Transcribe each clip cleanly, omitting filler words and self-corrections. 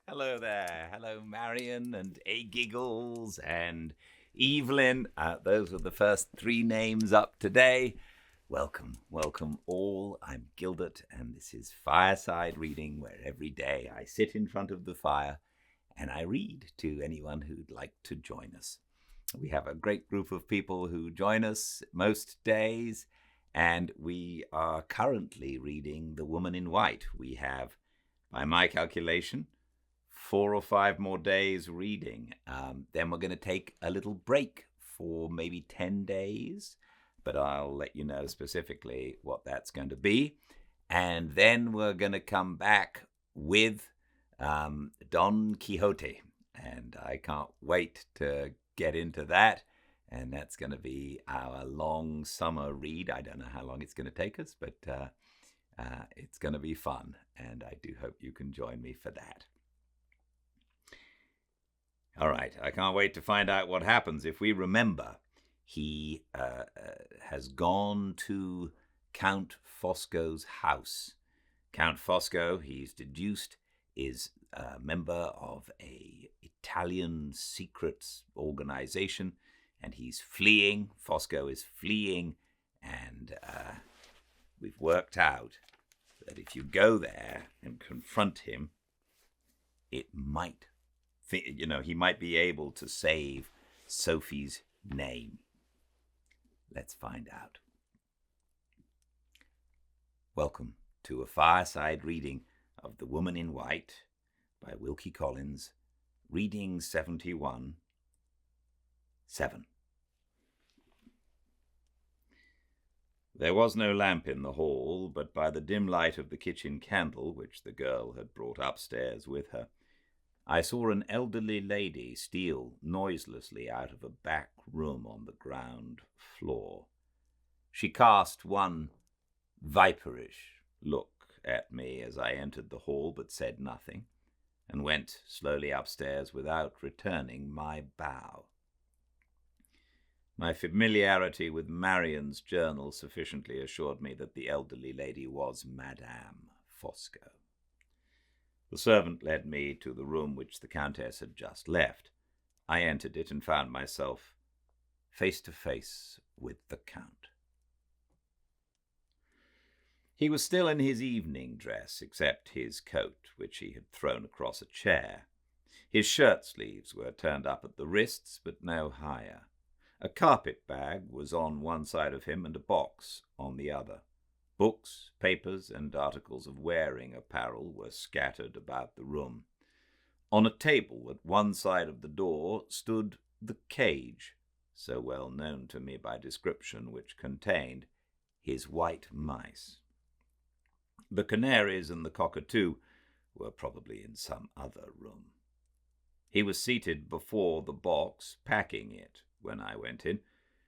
Hello there. Hello, Marion and A Giggles and Evelyn. Those were the first three names up today. Welcome all. I'm Gildart, and this is Fireside Reading, where every day I sit in front of the fire and I read to anyone who'd like to join us. We have a great group of people who join us most days, and we are currently reading The Woman in White. We have, by my calculation, 4 or 5 more days reading. Then we're going to take a little break for maybe 10 days, but I'll let you know specifically what that's going to be. And then we're going to come back with Don Quixote, and I can't wait to get into that. And that's going to be our long summer read. I don't know how long it's going to take us, but it's going to be fun, and I do hope you can join me for that. All right, I can't wait to find out what happens. If we remember, he has gone to Count Fosco's house. Count Fosco, he's deduced, is a member of an Italian secret organization, and he's fleeing. Fosco is fleeing, and we've worked out that if you go there and confront him, it might, he might be able to save Sophie's name. Let's find out. Welcome to a fireside reading of The Woman in White by Wilkie Collins, reading 71, 7. There was no lamp in the hall, but by the dim light of the kitchen candle, which the girl had brought upstairs with her, I saw an elderly lady steal noiselessly out of a back room on the ground floor. She cast one viperish look at me as I entered the hall, but said nothing, and went slowly upstairs without returning my bow. My familiarity with Marion's journal sufficiently assured me that the elderly lady was Madame Fosco. The servant led me to the room which the Countess had just left. I entered it and found myself face to face with the Count. He was still in his evening dress, except his coat, which he had thrown across a chair. His shirt sleeves were turned up at the wrists, but no higher. A carpet bag was on one side of him and a box on the other. Books, papers, and articles of wearing apparel were scattered about the room. On a table at one side of the door stood the cage, so well known to me by description, which contained his white mice. The canaries and the cockatoo were probably in some other room. He was seated before the box, packing it, when I went in,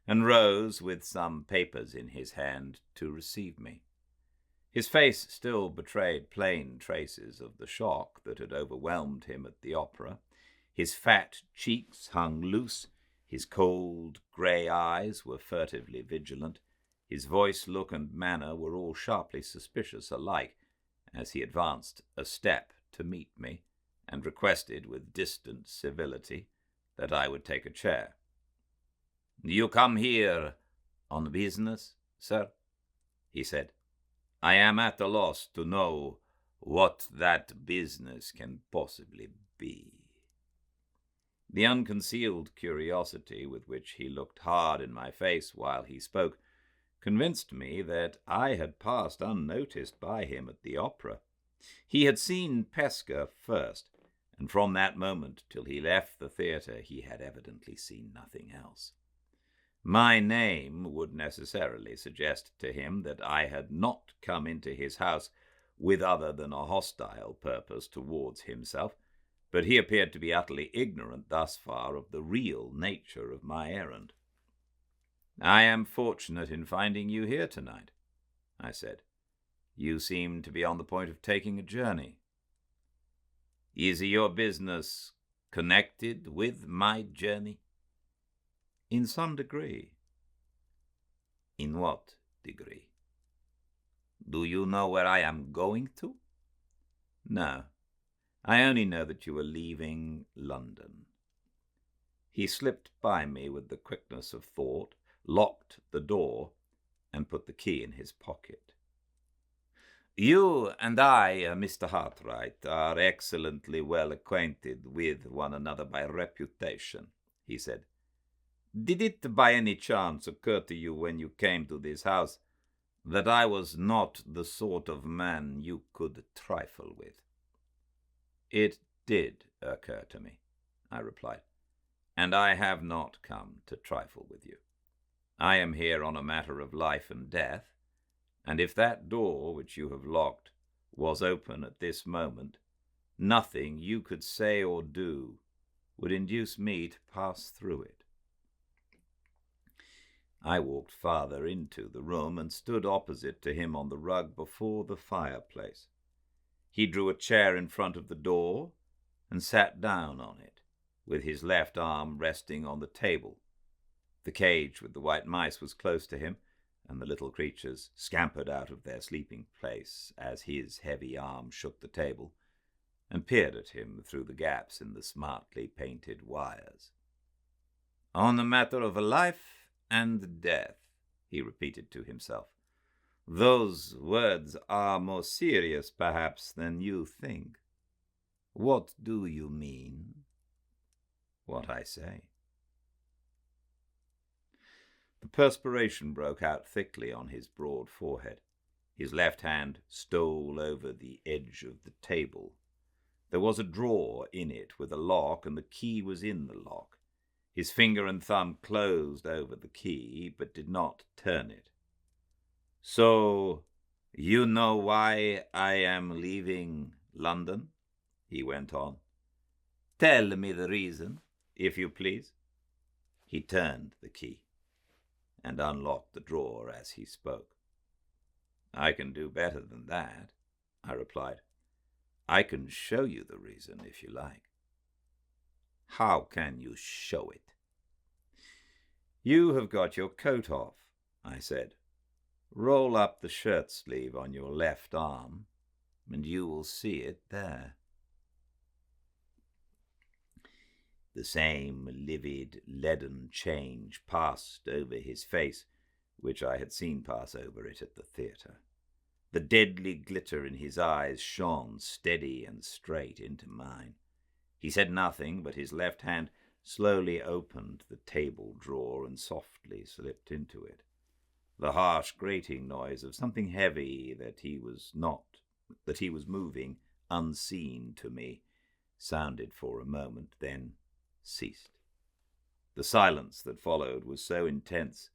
and rose with some papers in his hand to receive me. His face still betrayed plain traces of the shock that had overwhelmed him at the opera. His fat cheeks hung loose, his cold grey eyes were furtively vigilant, his voice, look, and manner were all sharply suspicious alike, as he advanced a step to meet me, and requested with distant civility that I would take a chair. "You come here on business, sir?" he said. "I am at a loss to know what that business can possibly be." The unconcealed curiosity with which he looked hard in my face while he spoke convinced me that I had passed unnoticed by him at the opera. He had seen Pesca first, and from that moment till he left the theatre he had evidently seen nothing else. My name would necessarily suggest to him that I had not come into his house with other than a hostile purpose towards himself, but he appeared to be utterly ignorant thus far of the real nature of my errand. "I am fortunate in finding you here tonight," I said. "You seem to be on the point of taking a journey. Is your business connected with my journey?" "In some degree." "In what degree?" "Do you know where I am going to?" "No, I only know that you are leaving London." He slipped by me with the quickness of thought, locked the door, and put the key in his pocket. "You and I, Mr. Hartright, are excellently well acquainted with one another by reputation," he said. "Did it by any chance occur to you when you came to this house that I was not the sort of man you could trifle with?" "It did occur to me," I replied, "and I have not come to trifle with you. I am here on a matter of life and death, and if that door which you have locked was open at this moment, nothing you could say or do would induce me to pass through it." I walked farther into the room and stood opposite to him on the rug before the fireplace. He drew a chair in front of the door and sat down on it, with his left arm resting on the table. The cage with the white mice was close to him, and the little creatures scampered out of their sleeping place as his heavy arm shook the table and peered at him through the gaps in the smartly painted wires. "On a matter of life and death," he repeated to himself. "Those words are more serious, perhaps, than you think. What do you mean?" "What I say." The perspiration broke out thickly on his broad forehead. His left hand stole over the edge of the table. There was a drawer in it with a lock, and the key was in the lock. His finger and thumb closed over the key, but did not turn it. "So, you know why I am leaving London?" he went on. "Tell me the reason, if you please." He turned the key and unlocked the drawer as he spoke. "I can do better than that," I replied. "I can show you the reason, if you like." "How can you show it?" "You have got your coat off," I said. "Roll up the shirt sleeve on your left arm, and you will see it there." The same livid, leaden change passed over his face which I had seen pass over it at the theatre. The deadly glitter in his eyes shone steady and straight into mine. He said nothing, but his left hand slowly opened the table drawer and softly slipped into it. The harsh grating noise of something heavy that he was moving unseen to me sounded for a moment, then ceased. The silence that followed was so intense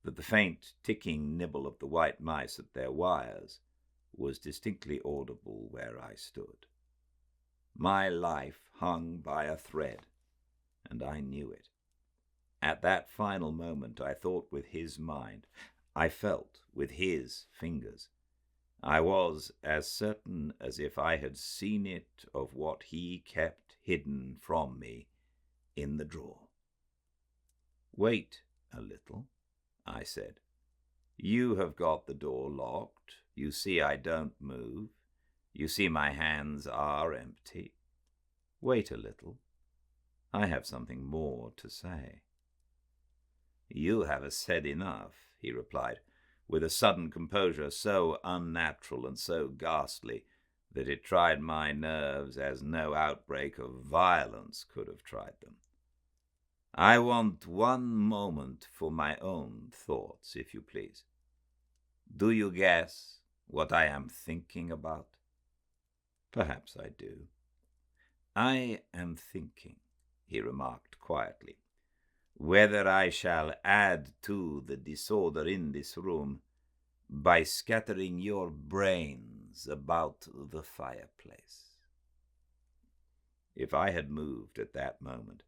that the faint ticking nibble of the white mice at their wires was distinctly audible where I stood. My life hung by a thread, and I knew it. At that final moment I thought with his mind. I felt with his fingers. I was as certain as if I had seen it of what he kept hidden from me in the drawer. "Wait a little," I said. "You have got the door locked. You see I don't move. You see my hands are empty. Wait a little. I have something more to say." "You have said enough," he replied, with a sudden composure so unnatural and so ghastly that it tried my nerves as no outbreak of violence could have tried them. "I want one moment for my own thoughts, if you please. Do you guess what I am thinking about?" "Perhaps I do." "I am thinking," he remarked quietly, "whether I shall add to the disorder in this room by scattering your brains about the fireplace." If I had moved at that moment,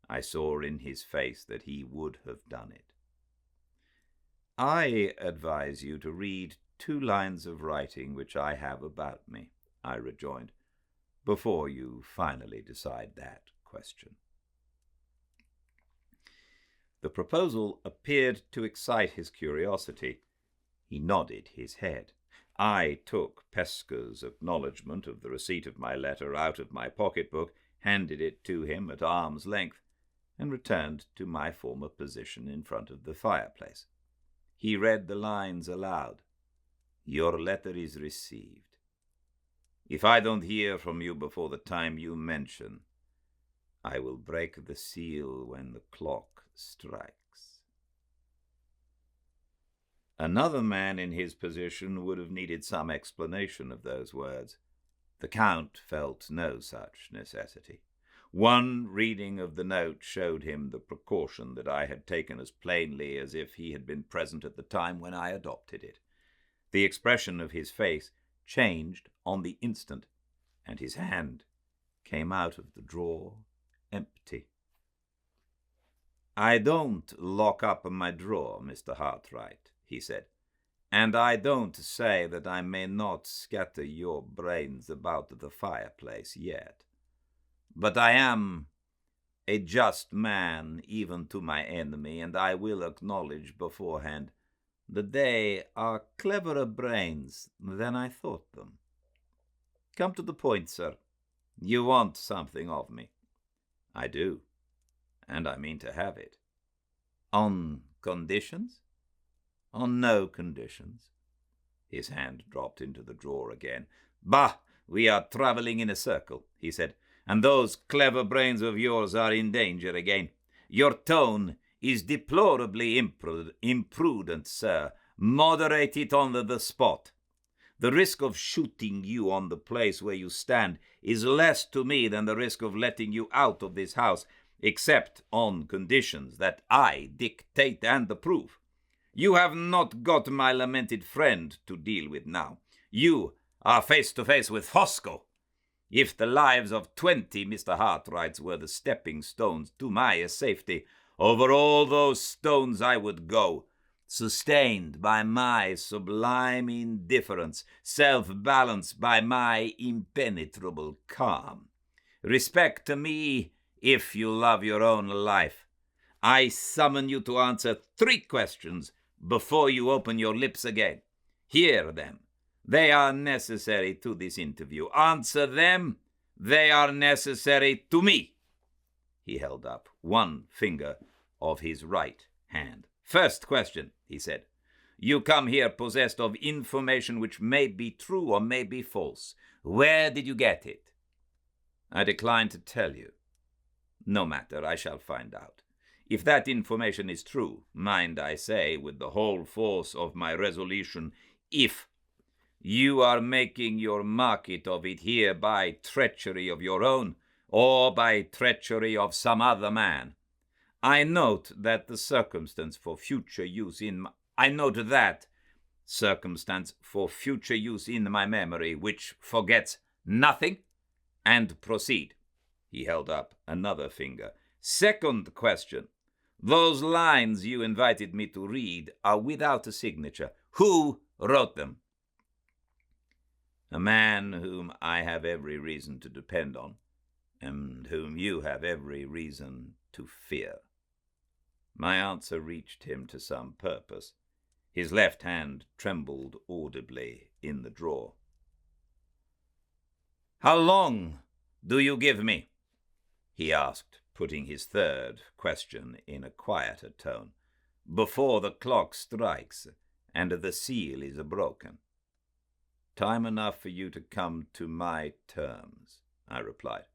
I saw in his face that he would have done it. "I advise you to read 2 lines of writing which I have about me," I rejoined, "before you finally decide that question." The proposal appeared to excite his curiosity. He nodded his head. I took Pesca's acknowledgment of the receipt of my letter out of my pocketbook, handed it to him at arm's length, and returned to my former position in front of the fireplace. He read the lines aloud. "Your letter is received. If I don't hear from you before the time you mention, I will break the seal when the clock strikes." Another man in his position would have needed some explanation of those words. The Count felt no such necessity. One reading of the note showed him the precaution that I had taken as plainly as if he had been present at the time when I adopted it. The expression of his face changed on the instant, and his hand came out of the drawer empty. "I don't lock up my drawer, Mr. Hartright," he said, "and I don't say that I may not scatter your brains about the fireplace yet. But I am a just man even to my enemy, and I will acknowledge beforehand that they are cleverer brains than I thought them. Come to the point, sir. You want something of me." "I do, and I mean to have it." "On conditions?" "On no conditions." His hand dropped into the drawer again. "Bah, we are traveling in a circle," he said, "and those clever brains of yours are in danger again. Your tone is deplorably imprudent, sir. Moderate it on the spot. The risk of shooting you on the place where you stand is less to me than the risk of letting you out of this house, except on conditions that I dictate and approve. You have not got my lamented friend to deal with now. You are face to face with Fosco. If the lives of 20 Mr. Hartrights were the stepping stones to my safety, over all those stones I would go, sustained by my sublime indifference, self-balanced by my impenetrable calm. Respect to me if you love your own life. I summon you to answer 3 questions before you open your lips again. Hear them. They are necessary to this interview. Answer them. They are necessary to me." He held up one finger of his right hand. "First question," he said. "You come here possessed of information which may be true or may be false. Where did you get it?" "I decline to tell you." "No matter, I shall find out. If that information is true, mind I say, with the whole force of my resolution, if you are making your market of it here by treachery of your own, or by treachery of some other man, I note that circumstance for future use in my memory, which forgets nothing, and proceed." He held up another finger. "Second question. Those lines you invited me to read are without a signature. Who wrote them?" "A man whom I have every reason to depend on, and whom you have every reason to fear." My answer reached him to some purpose. His left hand trembled audibly in the drawer. "How long do you give me?" he asked, putting his third question in a quieter tone. "Before the clock strikes and the seal is broken." "Time enough for you to come to my terms," I replied.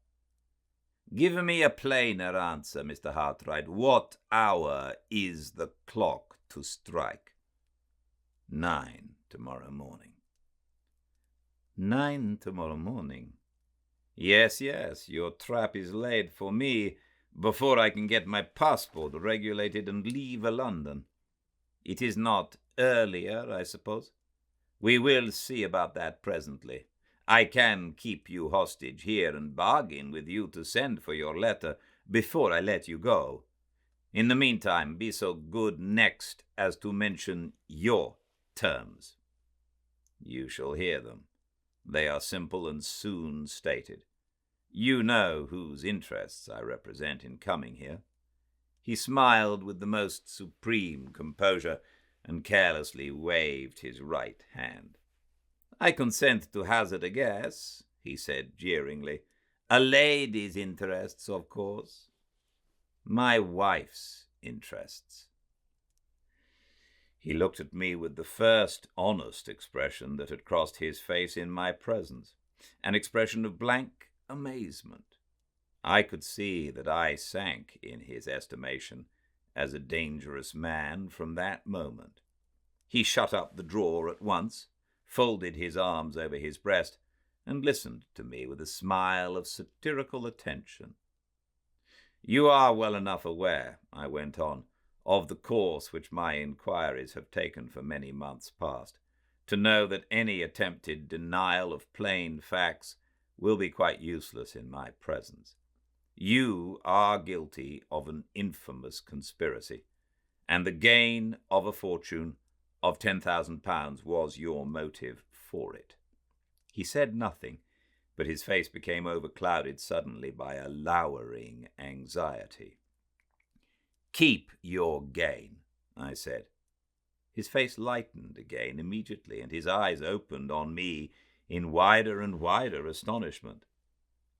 "Give me a plainer answer, Mr. Hartright. What hour is the clock to strike?" 9 tomorrow morning." 9 tomorrow morning? Yes, your trap is laid for me before I can get my passport regulated and leave London. It is not earlier, I suppose? We will see about that presently. I can keep you hostage here and bargain with you to send for your letter before I let you go. In the meantime, be so good next as to mention your terms." "You shall hear them. They are simple and soon stated. You know whose interests I represent in coming here." He smiled with the most supreme composure and carelessly waved his right hand. I consent to hazard a guess, he said jeeringly. A lady's interests, of course. My wife's interests. He looked at me with the first honest expression that had crossed his face in my presence, an expression of blank amazement. I could see that I sank in his estimation as a dangerous man from that moment. He shut up the drawer at once, folded his arms over his breast, and listened to me with a smile of satirical attention. You are well enough aware, I went on, of the course which my inquiries have taken for many months past, to know that any attempted denial of plain facts will be quite useless in my presence. You are guilty of an infamous conspiracy, and the gain of a fortune of £10,000 was your motive for it. He said nothing, but his face became overclouded suddenly by a lowering anxiety. Keep your gain, I said. His face lightened again immediately, and his eyes opened on me in wider and wider astonishment.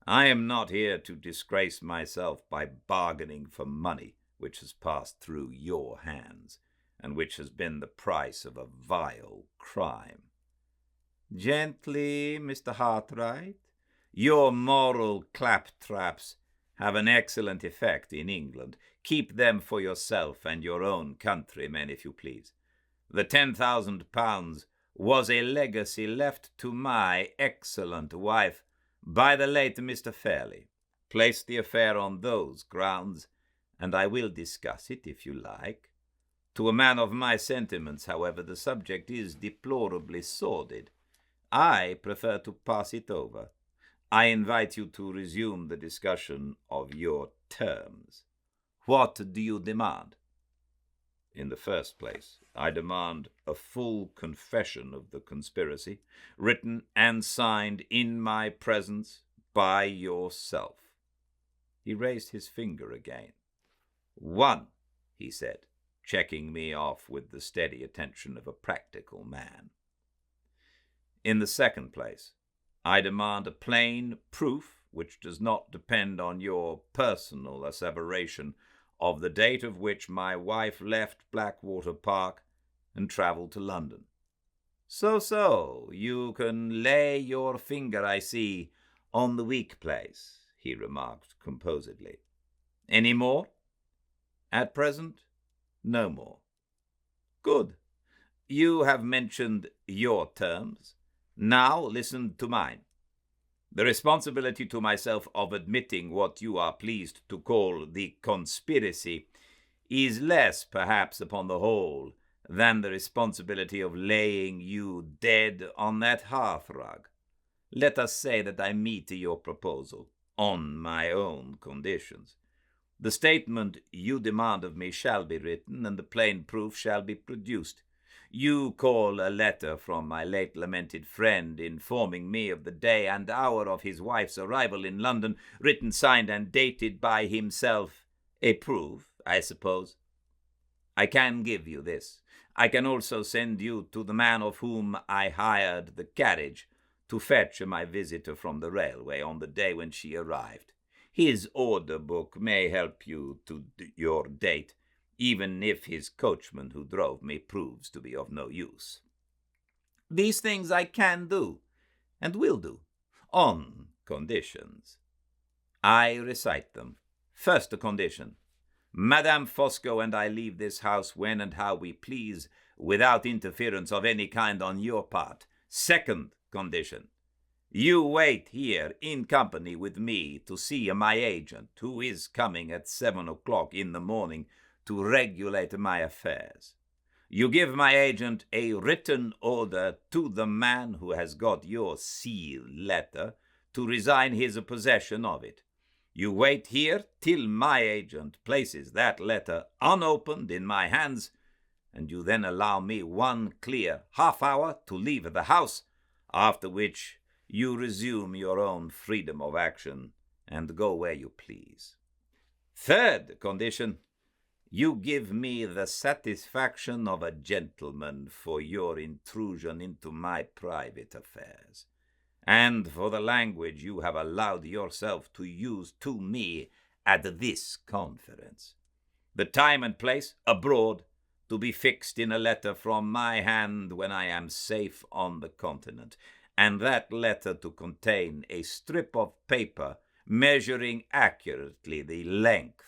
I am not here to disgrace myself by bargaining for money which has passed through your hands, and which has been the price of a vile crime. Gently, Mr. Hartright. Your moral claptraps have an excellent effect in England. Keep them for yourself and your own countrymen, if you please. The £10,000 was a legacy left to my excellent wife by the late Mr. Fairley. Place the affair on those grounds, and I will discuss it, if you like. To a man of my sentiments, however, the subject is deplorably sordid. I prefer to pass it over. I invite you to resume the discussion of your terms. What do you demand? In the first place, I demand a full confession of the conspiracy, written and signed in my presence by yourself. He raised his finger again. 1, he said, checking me off with the steady attention of a practical man. In the second place, I demand a plain proof which does not depend on your personal asseveration of the date of which my wife left Blackwater Park and travelled to London. So, you can lay your finger, I see, on the weak place, he remarked composedly. Any more? At present, no more. Good. You have mentioned your terms. Now listen to mine. The responsibility to myself of admitting what you are pleased to call the conspiracy is less, perhaps, upon the whole, than the responsibility of laying you dead on that hearthrug. Let us say that I meet your proposal on my own conditions. The statement you demand of me shall be written, and the plain proof shall be produced. You call a letter from my late lamented friend informing me of the day and hour of his wife's arrival in London, written, signed, and dated by himself, a proof, I suppose. I can give you this. I can also send you to the man of whom I hired the carriage to fetch my visitor from the railway on the day when she arrived. His order book may help you to your date, even if his coachman who drove me proves to be of no use. These things I can do, and will do, on conditions. I recite them. First condition. Madame Fosco and I leave this house when and how we please, without interference of any kind on your part. Second condition. You wait here in company with me to see my agent, who is coming at 7 o'clock in the morning to regulate my affairs. You give my agent a written order to the man who has got your sealed letter to resign his possession of it. You wait here till my agent places that letter unopened in my hands, and you then allow me 1 clear half-hour to leave the house, after which you resume your own freedom of action and go where you please. Third condition. You give me the satisfaction of a gentleman for your intrusion into my private affairs, and for the language you have allowed yourself to use to me at this conference. The time and place, abroad, to be fixed in a letter from my hand when I am safe on the continent, and that letter to contain a strip of paper measuring accurately the length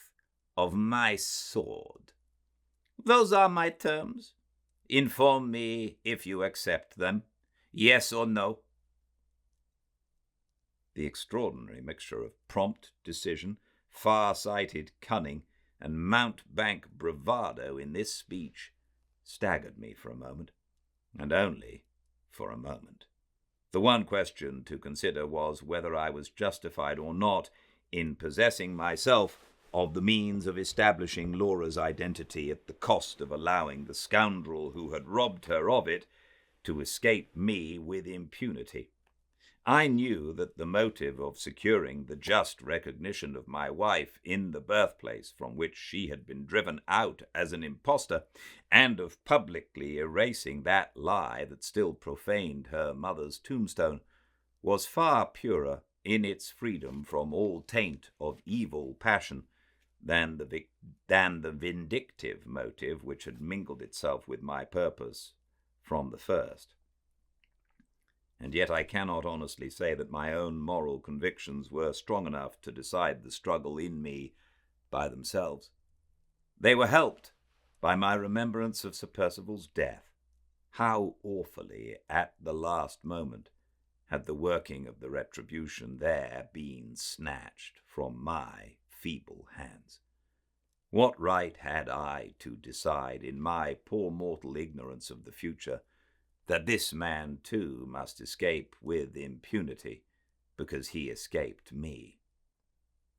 of my sword. Those are my terms. Inform me if you accept them, yes or no." The extraordinary mixture of prompt decision, far-sighted cunning, and mountebank bravado in this speech staggered me for a moment, and only for a moment. The one question to consider was whether I was justified or not in possessing myself of the means of establishing Laura's identity at the cost of allowing the scoundrel who had robbed her of it to escape me with impunity. I knew that the motive of securing the just recognition of my wife in the birthplace from which she had been driven out as an impostor, and of publicly erasing that lie that still profaned her mother's tombstone, was far purer in its freedom from all taint of evil passion than the vindictive motive which had mingled itself with my purpose from the first. And yet I cannot honestly say that my own moral convictions were strong enough to decide the struggle in me by themselves. They were helped by my remembrance of Sir Percival's death. How awfully, at the last moment, had the working of the retribution there been snatched from my feeble hands. What right had I to decide, in my poor mortal ignorance of the future, that this man too must escape with impunity because he escaped me?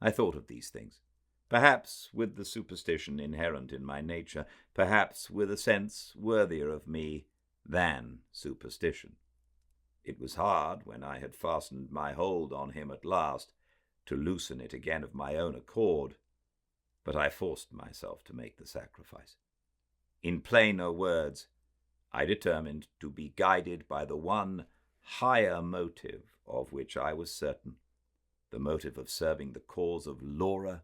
I thought of these things, perhaps with the superstition inherent in my nature, perhaps with a sense worthier of me than superstition. It was hard, when I had fastened my hold on him at last, to loosen it again of my own accord, but I forced myself to make the sacrifice. In plainer words, I determined to be guided by the one higher motive of which I was certain, the motive of serving the cause of Laura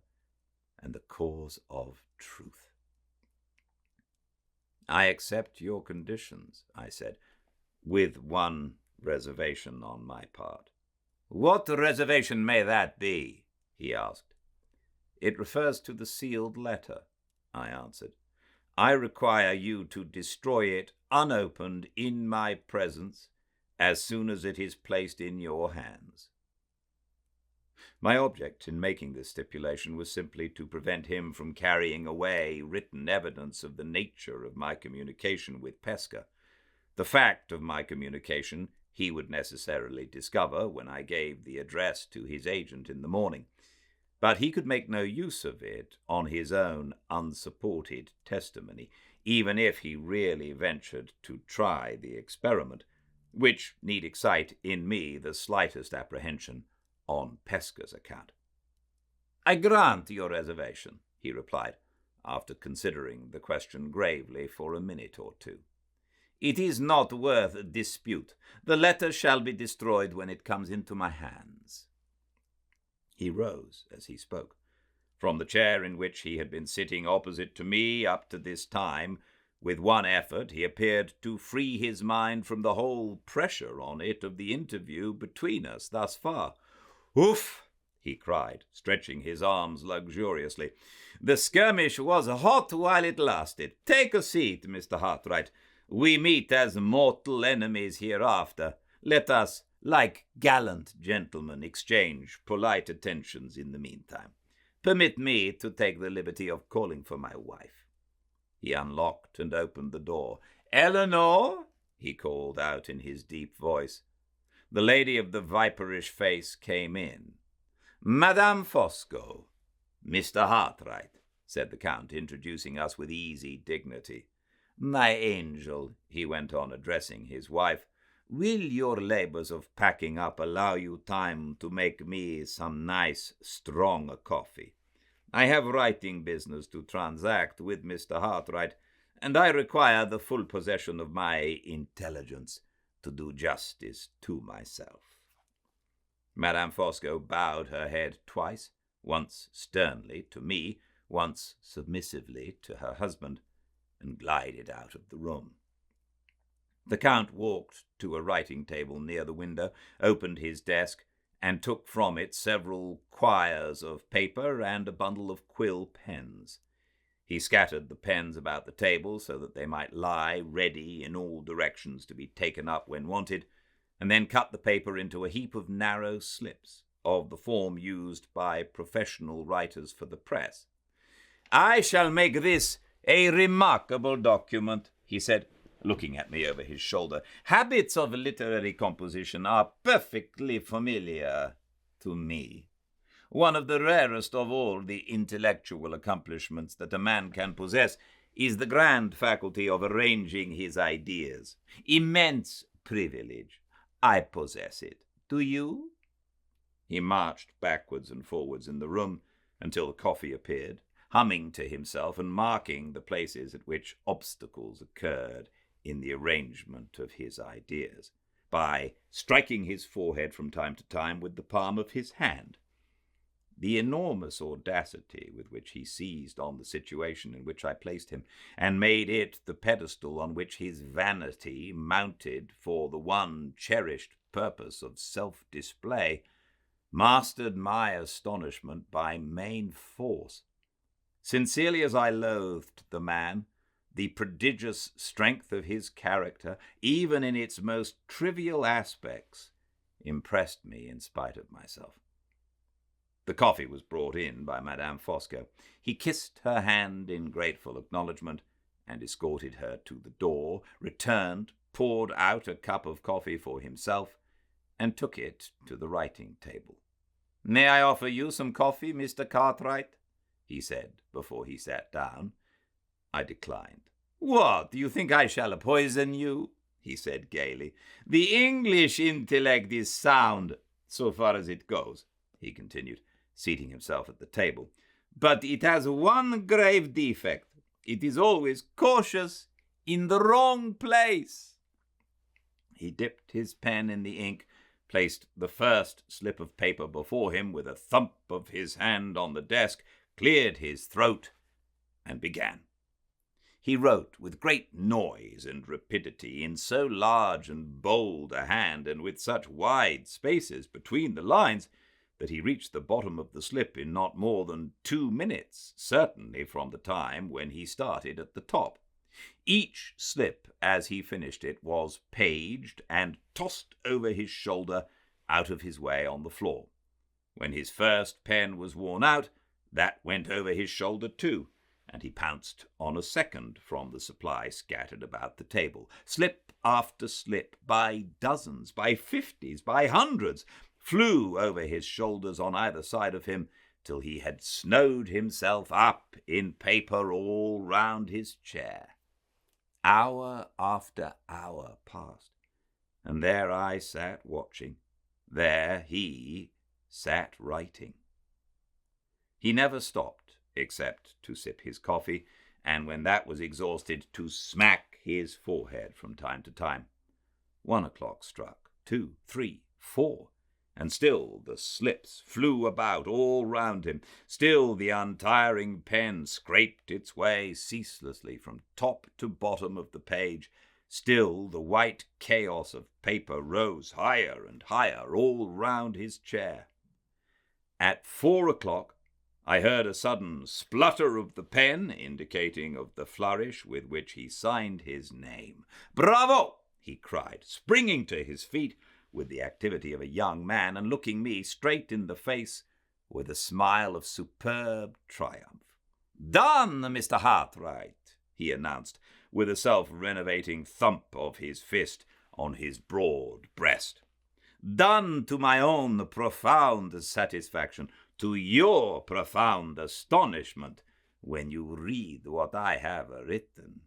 and the cause of truth. "I accept your conditions," I said, "with one reservation on my part." "What reservation may that be?" he asked. "It refers to the sealed letter," I answered. "I require you to destroy it unopened in my presence as soon as it is placed in your hands." My object in making this stipulation was simply to prevent him from carrying away written evidence of the nature of my communication with Pesca. The fact of my communication he would necessarily discover when I gave the address to his agent in the morning, but he could make no use of it on his own unsupported testimony, even if he really ventured to try the experiment, which need excite in me the slightest apprehension on Pesca's account. "I grant your reservation," he replied, after considering the question gravely for a minute or two. "It is not worth dispute. The letter shall be destroyed when it comes into my hands." He rose as he spoke. From the chair in which he had been sitting opposite to me up to this time, with one effort he appeared to free his mind from the whole pressure on it of the interview between us thus far. "Oof!" he cried, stretching his arms luxuriously. "The skirmish was hot while it lasted. Take a seat, Mr. Hartright. We meet as mortal enemies hereafter. Let us, like gallant gentlemen, exchange polite attentions in the meantime. Permit me to take the liberty of calling for my wife." He unlocked and opened the door. "Eleanor," he called out in his deep voice. The lady of the viperish face came in. "Madame Fosco, Mr. Hartright," said the Count, introducing us with easy dignity. "My angel," he went on, addressing his wife, "will your labors of packing up allow you time to make me some nice, strong coffee? I have writing business to transact with Mr. Hartright, and I require the full possession of my intelligence to do justice to myself." Madame Fosco bowed her head twice, once sternly to me, once submissively to her husband, and glided out of the room. The Count walked to a writing table near the window, opened his desk, and took from it several quires of paper and a bundle of quill pens. He scattered the pens about the table so that they might lie ready in all directions to be taken up when wanted, and then cut the paper into a heap of narrow slips, of the form used by professional writers for the press. "I shall make this a remarkable document," he said, looking at me over his shoulder. "Habits of literary composition are perfectly familiar to me. One of the rarest of all the intellectual accomplishments that a man can possess is the grand faculty of arranging his ideas. Immense privilege. I possess it. Do you?" He marched backwards and forwards in the room until the coffee appeared, humming to himself and marking the places at which obstacles occurred in the arrangement of his ideas, by striking his forehead from time to time with the palm of his hand. The enormous audacity with which he seized on the situation in which I placed him, and made it the pedestal on which his vanity mounted for the one cherished purpose of self-display, mastered my astonishment by main force. Sincerely as I loathed the man, the prodigious strength of his character, even in its most trivial aspects, impressed me in spite of myself. The coffee was brought in by Madame Fosco. He kissed her hand in grateful acknowledgment, and escorted her to the door, returned, poured out a cup of coffee for himself, and took it to the writing table. "May I offer you some coffee, Mr. Cartwright?" he said before he sat down. I declined. "What, do you think I shall poison you?" he said gaily. "The English intellect is sound, so far as it goes," he continued, seating himself at the table. "But it has one grave defect. It is always cautious in the wrong place." He dipped his pen in the ink, placed the first slip of paper before him with a thump of his hand on the desk, cleared his throat, and began. He wrote with great noise and rapidity, in so large and bold a hand, and with such wide spaces between the lines, that he reached the bottom of the slip in not more than 2 minutes, certainly from the time when he started at the top. Each slip, as he finished it, was paged and tossed over his shoulder out of his way on the floor. When his first pen was worn out, that went over his shoulder too, and he pounced on a second from the supply scattered about the table. Slip after slip, by dozens, by 50s, by hundreds, flew over his shoulders on either side of him, till he had snowed himself up in paper all round his chair. Hour after hour passed, and there I sat watching. There he sat writing. He never stopped, except to sip his coffee, and when that was exhausted, to smack his forehead from time to time. 1 o'clock struck, 2, 3, 4, and still the slips flew about all round him. Still the untiring pen scraped its way ceaselessly from top to bottom of the page. Still the white chaos of paper rose higher and higher all round his chair. At 4 o'clock, I heard a sudden splutter of the pen, indicating of the flourish with which he signed his name. "Bravo!" he cried, springing to his feet with the activity of a young man, and looking me straight in the face with a smile of superb triumph. "Done, Mr. Hartwright," he announced, with a self-renovating thump of his fist on his broad breast. "Done to my own profound satisfaction, to your profound astonishment, when you read what I have written.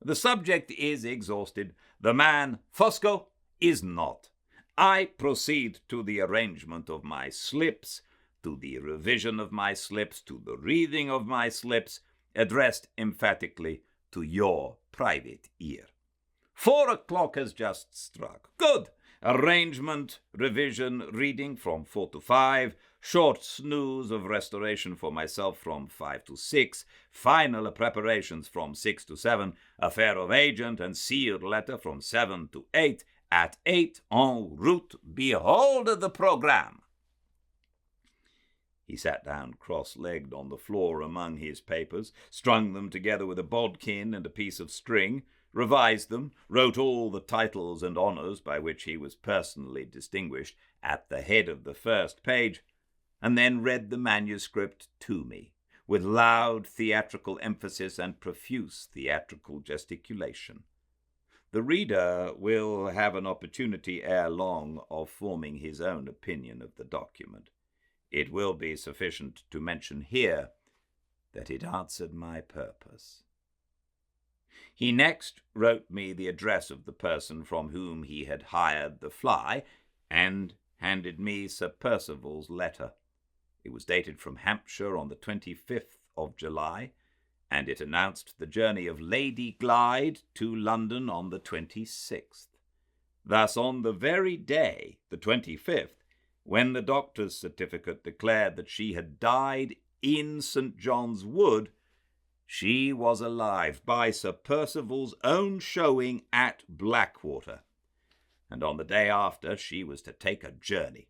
The subject is exhausted. The man, Fosco, is not. I proceed to the arrangement of my slips, to the revision of my slips, to the reading of my slips, addressed emphatically to your private ear. 4 o'clock has just struck. Good. Arrangement, revision, reading from 4 to 5, short snooze of restoration for myself from 5 to 6, final preparations from 6 to 7, affair of agent and sealed letter from 7 to 8, at 8 en route. Behold the programme. He sat down cross-legged on the floor among his papers, strung them together with a bodkin and a piece of string, revised them, wrote all the titles and honours by which he was personally distinguished at the head of the first page, and then read the manuscript to me, with loud theatrical emphasis and profuse theatrical gesticulation. The reader will have an opportunity ere long of forming his own opinion of the document. It will be sufficient to mention here that it answered my purpose. He next wrote me the address of the person from whom he had hired the fly, and handed me Sir Percival's letter. It was dated from Hampshire on the 25th of July, and it announced the journey of Lady Glyde to London on the 26th. Thus, on the very day, the 25th, when the doctor's certificate declared that she had died in St. John's Wood, she was alive by Sir Percival's own showing at Blackwater, and on the day after she was to take a journey.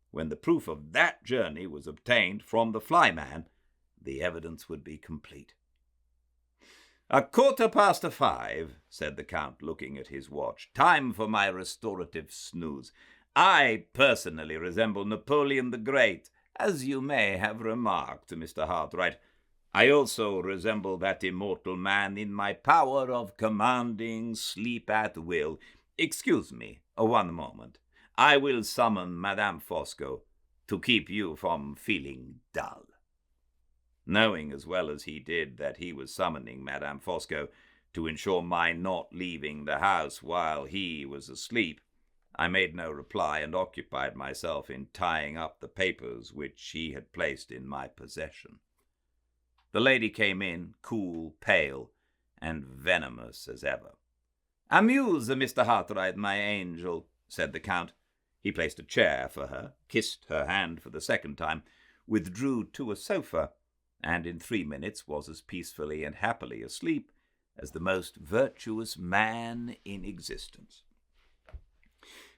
When the proof of that journey was obtained from the flyman, the evidence would be complete. 5:15, said the Count, looking at his watch. Time for my restorative snooze. I personally resemble Napoleon the Great, as you may have remarked, Mr. Hartright. I also resemble that immortal man in my power of commanding sleep at will. Excuse me, one moment. I will summon Madame Fosco to keep you from feeling dull. Knowing as well as he did that he was summoning Madame Fosco to ensure my not leaving the house while he was asleep, I made no reply and occupied myself in tying up the papers which he had placed in my possession. The lady came in, cool, pale, and venomous as ever. "Amuse, Mr. Hartright, my angel," said the Count. He placed a chair for her, kissed her hand for the second time, withdrew to a sofa, and in 3 minutes was as peacefully and happily asleep as the most virtuous man in existence.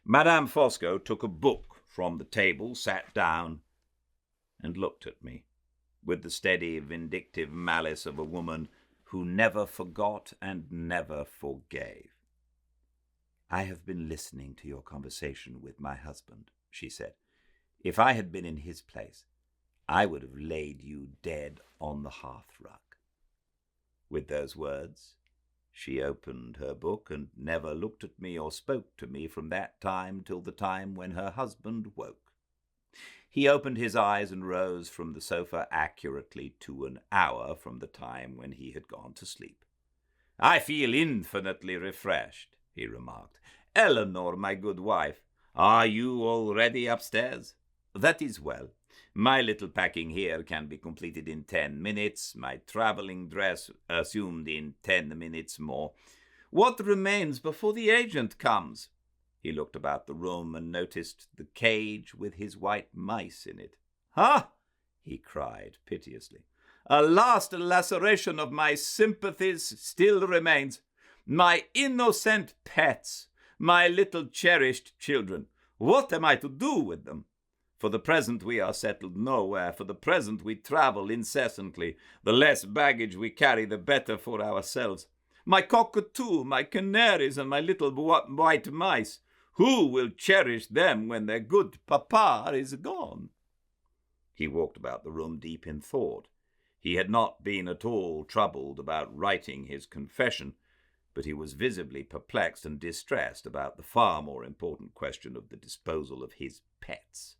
Madame Fosco took a book from the table, sat down, and looked at me, with the steady, vindictive malice of a woman who never forgot and never forgave. "I have been listening to your conversation with my husband," she said. "If I had been in his place, I would have laid you dead on the hearth-rug." With those words, she opened her book and never looked at me or spoke to me from that time till the time when her husband woke. He opened his eyes and rose from the sofa accurately 2 hours from the time when he had gone to sleep. "I feel infinitely refreshed," he remarked. "Eleanor, my good wife, are you already upstairs? That is well. My little packing here can be completed in 10 minutes, my travelling dress assumed in 10 minutes more. What remains before the agent comes?" He looked about the room and noticed the cage with his white mice in it. "Ha!" he cried piteously. "A last laceration of my sympathies still remains. My innocent pets, my little cherished children. What am I to do with them? For the present we are settled nowhere. For the present we travel incessantly. The less baggage we carry, the better for ourselves. My cockatoo, my canaries, and my little white mice. Who will cherish them when their good papa is gone?" He walked about the room deep in thought. He had not been at all troubled about writing his confession, but he was visibly perplexed and distressed about the far more important question of the disposal of his pets.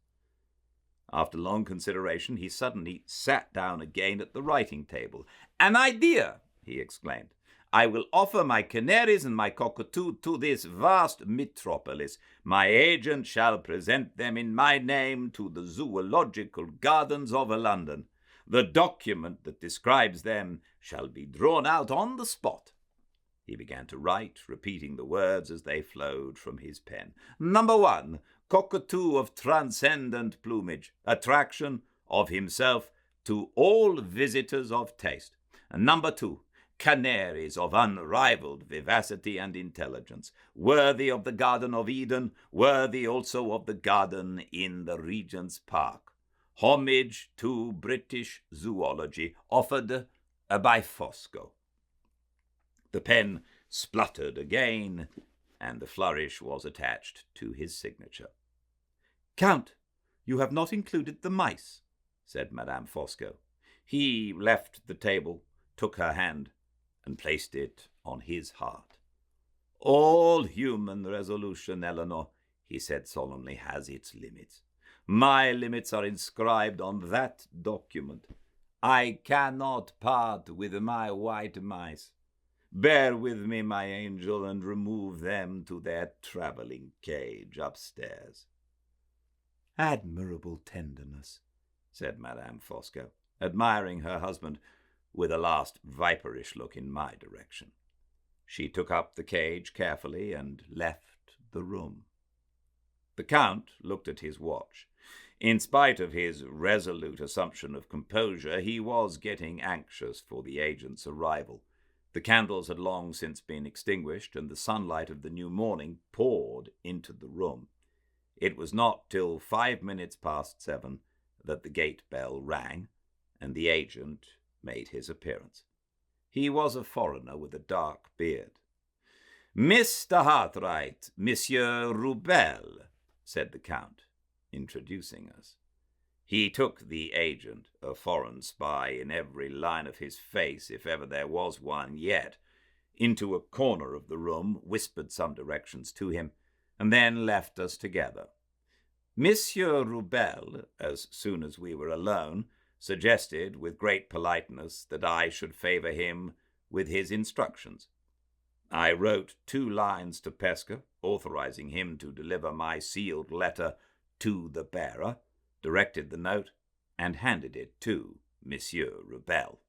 After long consideration, he suddenly sat down again at the writing-table. "An idea!" he exclaimed. I will offer my canaries and my cockatoo to this vast metropolis. My agent shall present them in my name to the zoological gardens of London. The document that describes them shall be drawn out on the spot." He began to write, repeating the words as they flowed from his pen. "Number 1, cockatoo of transcendent plumage, attraction of himself to all visitors of taste. Number 2, canaries of unrivaled vivacity and intelligence, worthy of the Garden of Eden, worthy also of the garden in the Regent's Park. Homage to British zoology, offered by Fosco." The pen spluttered again, and the flourish was attached to his signature. "Count, you have not included the mice," said Madame Fosco. He left the table, took her hand, and placed it on his heart. "All human resolution, Eleanor," he said solemnly, "has its limits. My limits are inscribed on that document. I cannot part with my white mice. Bear with me, my angel, and remove them to their travelling cage upstairs." "Admirable tenderness," said Madame Fosco, admiring her husband, with a last viperish look in my direction. She took up the cage carefully and left the room. The Count looked at his watch. In spite of his resolute assumption of composure, he was getting anxious for the agent's arrival. The candles had long since been extinguished, and the sunlight of the new morning poured into the room. It was not till 5 minutes past 7 that the gate bell rang, and the agent made his appearance. He was a foreigner with a dark beard. "Mr. Hartright, Monsieur Rubel," said the Count, introducing us. He took the agent, a foreign spy in every line of his face, if ever there was one yet, into a corner of the room, whispered some directions to him, and then left us together. Monsieur Rubel, as soon as we were alone, suggested with great politeness that I should favor him with his instructions. I wrote 2 lines to Pesca, authorizing him to deliver my sealed letter to the bearer, directed the note, and handed it to Monsieur Rubel.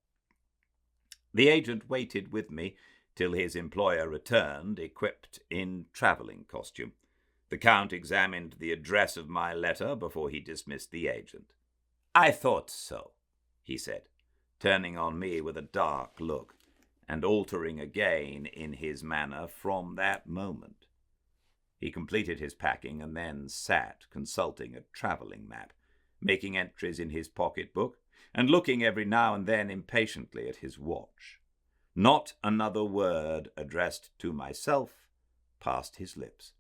The agent waited with me till his employer returned, equipped in travelling costume. The Count examined the address of my letter before he dismissed the agent. "I thought so," he said, turning on me with a dark look, and altering again in his manner from that moment. He completed his packing and then sat consulting a travelling map, making entries in his pocket-book, and looking every now and then impatiently at his watch. Not another word addressed to myself passed his lips.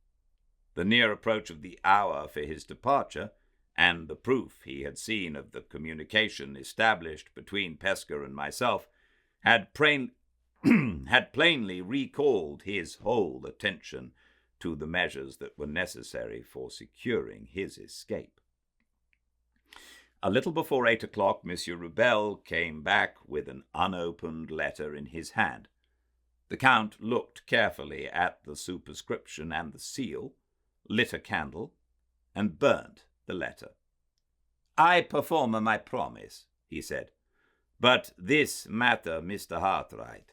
The near approach of the hour for his departure, and the proof he had seen of the communication established between Pesca and myself, had plainly recalled his whole attention to the measures that were necessary for securing his escape. A little before 8 o'clock, Monsieur Rubel came back with an unopened letter in his hand. The Count looked carefully at the superscription and the seal, lit a candle, and burnt the letter. "I perform my promise," he said, "but this matter, Mr. Hartright,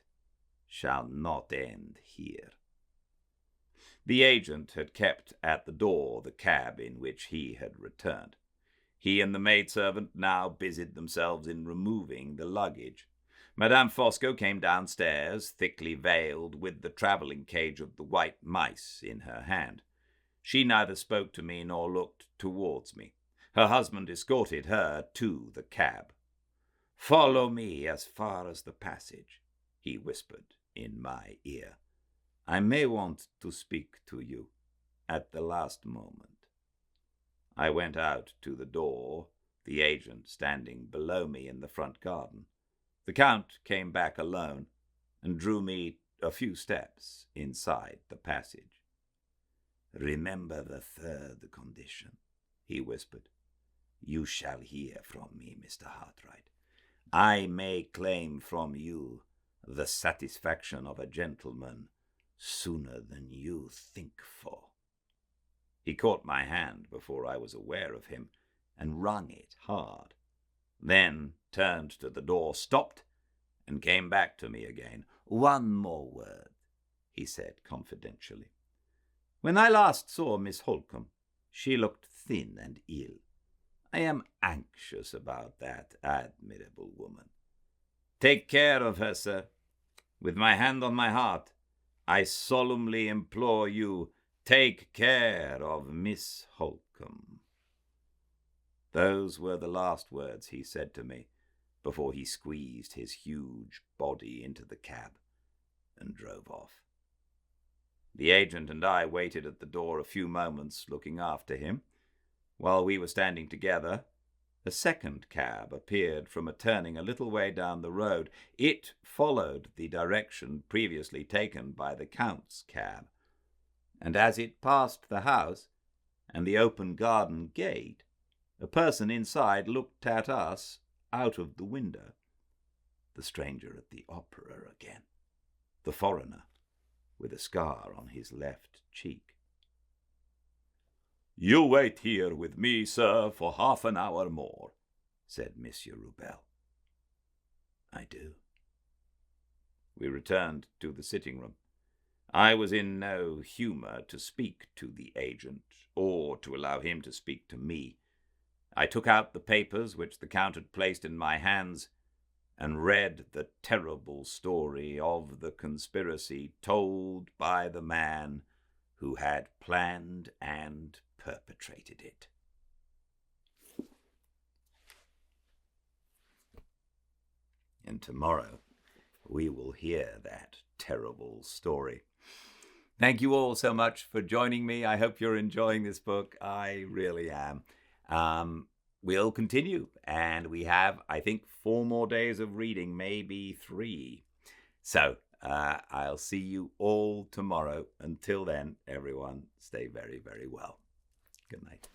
shall not end here." The agent had kept at the door the cab in which he had returned. He and the maidservant now busied themselves in removing the luggage. Madame Fosco came downstairs, thickly veiled, with the travelling cage of the white mice in her hand. She neither spoke to me nor looked towards me. Her husband escorted her to the cab. "Follow me as far as the passage," he whispered in my ear. "I may want to speak to you at the last moment." I went out to the door, the agent standing below me in the front garden. The Count came back alone and drew me a few steps inside the passage. "Remember the 3rd condition," he whispered. "You shall hear from me, Mr. Hartright. I may claim from you the satisfaction of a gentleman sooner than you think for." He caught my hand before I was aware of him and wrung it hard, then turned to the door, stopped, and came back to me again. "One more word," he said confidentially. "When I last saw Miss Holcombe, she looked thin and ill. I am anxious about that admirable woman. Take care of her, sir. With my hand on my heart, I solemnly implore you, take care of Miss Holcombe." Those were the last words he said to me before he squeezed his huge body into the cab and drove off. The agent and I waited at the door a few moments looking after him. While we were standing together, a second cab appeared from a turning a little way down the road. It followed the direction previously taken by the Count's cab, and as it passed the house and the open garden gate, a person inside looked at us out of the window. The stranger at the opera again, the foreigner with a scar on his left cheek. "You wait here with me, sir, for half an hour more," said Monsieur Rubel. "I do." We returned to the sitting room. I was in no humor to speak to the agent, or to allow him to speak to me. I took out the papers which the Count had placed in my hands, and read the terrible story of the conspiracy told by the man who had planned and perpetrated it. And tomorrow we will hear that terrible story. Thank you all so much for joining me. I hope you're enjoying this book. I really am. We'll continue, and we have, I think, 4 more days of reading, maybe 3. So I'll see you all tomorrow. Until then, everyone, stay very, very well. Good night.